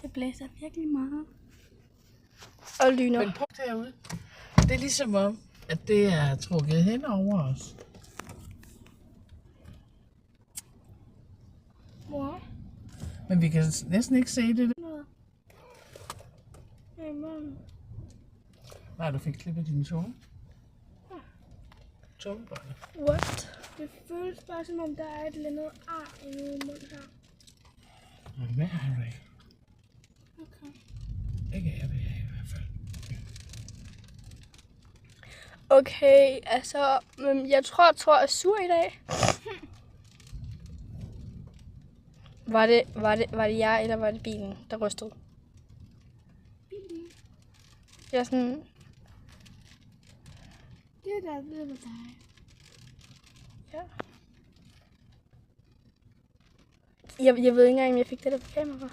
Det blæser virkelig meget. Og lyner. Men prøv derude. Det er ligesom om, at det er trukket hen over os. Mor? Men vi kan næsten ikke se det. Nej, du fik klippet dine tunge. Tungebåndet. What? Det føles bare som om, der er et eller andet ar i min mund her. Hvad er det? Okay. Ikke er det i hvert fald. Okay, altså, jeg tror, Thor er sur i dag. Var det jeg, eller var det bilen, der rystede? Bilen? Jeg er sådan... Det er der ved med dig. Ja. Jeg ved ikke engang, om jeg fik det der på kamera.